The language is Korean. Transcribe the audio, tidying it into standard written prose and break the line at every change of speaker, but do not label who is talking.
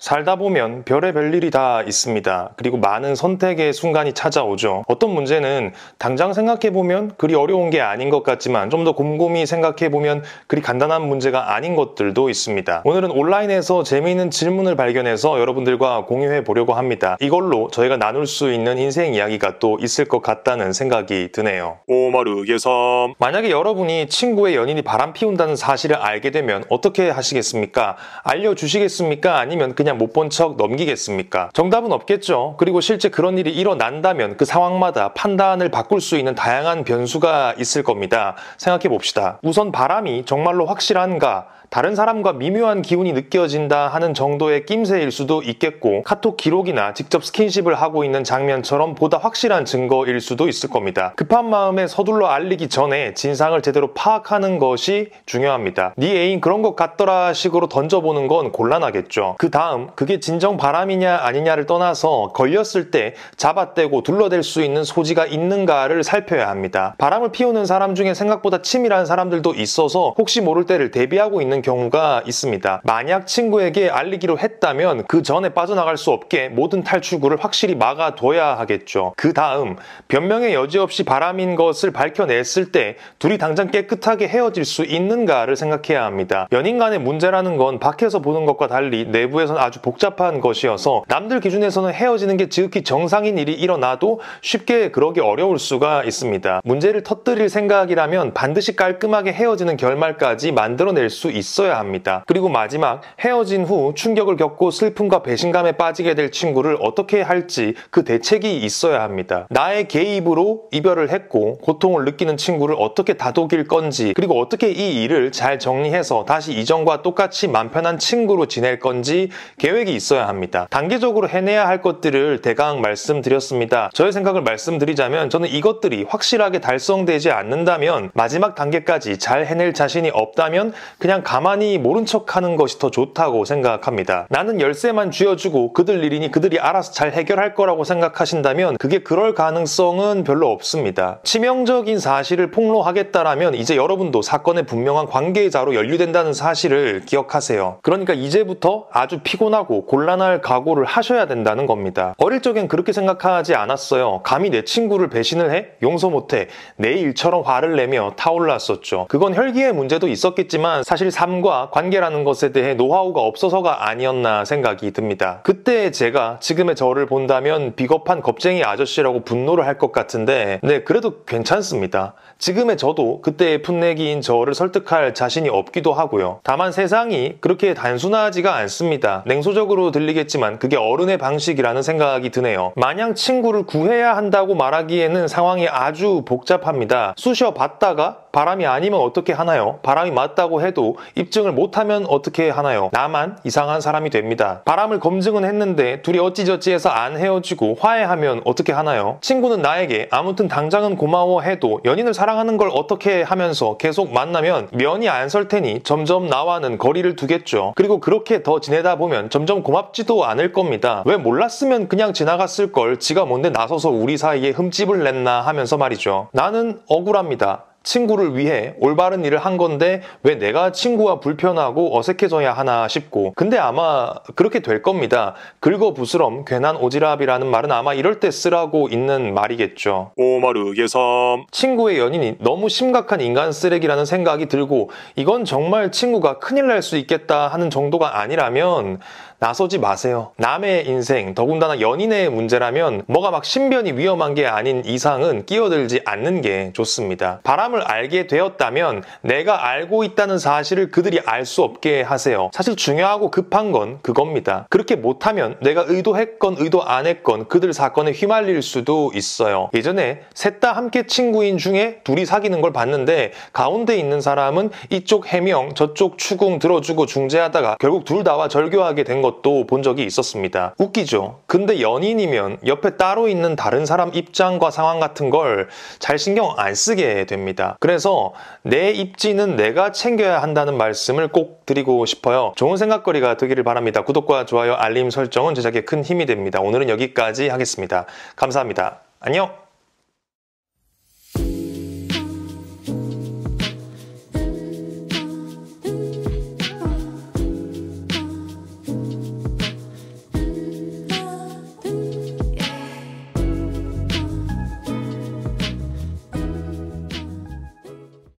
살다 보면 별의별 일이 다 있습니다. 그리고 많은 선택의 순간이 찾아오죠. 어떤 문제는 당장 생각해보면 그리 어려운 게 아닌 것 같지만 좀 더 곰곰이 생각해보면 그리 간단한 문제가 아닌 것들도 있습니다. 오늘은 온라인에서 재미있는 질문을 발견해서 여러분들과 공유해 보려고 합니다. 이걸로 저희가 나눌 수 있는 인생 이야기가 또 있을 것 같다는 생각이 드네요.
오마르 예삼.
만약에 여러분이 친구의 연인이 바람 피운다는 사실을 알게 되면 어떻게 하시겠습니까? 알려주시겠습니까? 아니면 그냥 못 본 척 넘기겠습니까? 정답은 없겠죠. 그리고 실제 그런 일이 일어난다면 그 상황마다 판단을 바꿀 수 있는 다양한 변수가 있을 겁니다. 생각해 봅시다. 우선 바람이 정말로 확실한가? 다른 사람과 미묘한 기운이 느껴진다 하는 정도의 낌새일 수도 있겠고, 카톡 기록이나 직접 스킨십을 하고 있는 장면처럼 보다 확실한 증거일 수도 있을 겁니다. 급한 마음에 서둘러 알리기 전에 진상을 제대로 파악하는 것이 중요합니다. 네 애인 그런 것 같더라 식으로 던져보는 건 곤란하겠죠. 그 다음 그게 진정 바람이냐 아니냐를 떠나서 걸렸을 때 잡아떼고 둘러댈 수 있는 소지가 있는가를 살펴야 합니다. 바람을 피우는 사람 중에 생각보다 치밀한 사람들도 있어서 혹시 모를 때를 대비하고 있는 경우가 있습니다. 만약 친구에게 알리기로 했다면 그 전에 빠져나갈 수 없게 모든 탈출구를 확실히 막아둬야 하겠죠. 그 다음 변명의 여지 없이 바람인 것을 밝혀냈을 때 둘이 당장 깨끗하게 헤어질 수 있는가를 생각해야 합니다. 연인 간의 문제라는 건 밖에서 보는 것과 달리 내부에서는 아주 복잡한 것이어서 남들 기준에서는 헤어지는 게 지극히 정상인 일이 일어나도 쉽게 그러기 어려울 수가 있습니다. 문제를 터뜨릴 생각이라면 반드시 깔끔하게 헤어지는 결말까지 만들어낼 수 있어야 합니다. 그리고 마지막, 헤어진 후 충격을 겪고 슬픔과 배신감에 빠지게 될 친구를 어떻게 할지 그 대책이 있어야 합니다. 나의 개입으로 이별을 했고 고통을 느끼는 친구를 어떻게 다독일 건지, 그리고 어떻게 이 일을 잘 정리해서 다시 이전과 똑같이 맘 편한 친구로 지낼 건지 계획이 있어야 합니다. 단계적으로 해내야 할 것들을 대강 말씀드렸습니다. 저의 생각을 말씀드리자면 저는 이것들이 확실하게 달성되지 않는다면, 마지막 단계까지 잘 해낼 자신이 없다면 그냥 가만히 모른 척하는 것이 더 좋다고 생각합니다. 나는 열쇠만 쥐어주고 그들 일이니 그들이 알아서 잘 해결할 거라고 생각하신다면 그게 그럴 가능성은 별로 없습니다. 치명적인 사실을 폭로하겠다라면 이제 여러분도 사건의 분명한 관계자로 연루된다는 사실을 기억하세요. 그러니까 이제부터 아주 피곤하고 곤란할 각오를 하셔야 된다는 겁니다. 어릴 적엔 그렇게 생각하지 않았어요. 감히 내 친구를 배신을 해? 용서 못해. 내 일처럼 화를 내며 타올랐었죠. 그건 혈기의 문제도 있었겠지만 사실 삶과 관계라는 것에 대해 노하우가 없어서가 아니었나 생각이 듭니다. 그때 제가 지금의 저를 본다면 비겁한 겁쟁이 아저씨라고 분노를 할 것 같은데, 네, 그래도 괜찮습니다. 지금의 저도 그때의 풋내기인 저를 설득할 자신이 없기도 하고요. 다만 세상이 그렇게 단순하지가 않습니다. 냉소적으로 들리겠지만 그게 어른의 방식이라는 생각이 드네요. 마냥 친구를 구해야 한다고 말하기에는 상황이 아주 복잡합니다. 쑤셔 봤다가 바람이 아니면 어떻게 하나요? 바람이 맞다고 해도 입증을 못하면 어떻게 하나요? 나만 이상한 사람이 됩니다. 바람을 검증은 했는데 둘이 어찌저찌 해서 안 헤어지고 화해하면 어떻게 하나요? 친구는 나에게 아무튼 당장은 고마워 해도 연인을 사랑하는 걸 어떻게 하면서 계속 만나면 면이 안 설 테니 점점 나와는 거리를 두겠죠. 그리고 그렇게 더 지내다 보면 점점 고맙지도 않을 겁니다. 왜 몰랐으면 그냥 지나갔을 걸, 지가 뭔데 나서서 우리 사이에 흠집을 냈나 하면서 말이죠. 나는 억울합니다. 친구를 위해 올바른 일을 한 건데 왜 내가 친구와 불편하고 어색해져야 하나 싶고, 근데 아마 그렇게 될 겁니다. 긁어부스럼 괜한 오지랖이라는 말은 아마 이럴 때 쓰라고 있는 말이겠죠.
오마르 예삼.
친구의 연인이 너무 심각한 인간 쓰레기라는 생각이 들고 이건 정말 친구가 큰일 날 수 있겠다 하는 정도가 아니라면 나서지 마세요. 남의 인생, 더군다나 연인의 문제라면 뭐가 막 신변이 위험한 게 아닌 이상은 끼어들지 않는 게 좋습니다. 바람을 알게 되었다면 내가 알고 있다는 사실을 그들이 알 수 없게 하세요. 사실 중요하고 급한 건 그겁니다. 그렇게 못하면 내가 의도했건 의도 안 했건 그들 사건에 휘말릴 수도 있어요. 예전에 셋 다 함께 친구인 중에 둘이 사귀는 걸 봤는데 가운데 있는 사람은 이쪽 해명 저쪽 추궁 들어주고 중재하다가 결국 둘 다와 절교하게 된 것도 본 적이 있었습니다. 웃기죠? 근데 연인이면 옆에 따로 있는 다른 사람 입장과 상황 같은 걸 잘 신경 안 쓰게 됩니다. 그래서 내 입지는 내가 챙겨야 한다는 말씀을 꼭 드리고 싶어요. 좋은 생각거리가 되기를 바랍니다. 구독과 좋아요, 알림 설정은 제작에 큰 힘이 됩니다. 오늘은 여기까지 하겠습니다. 감사합니다. 안녕!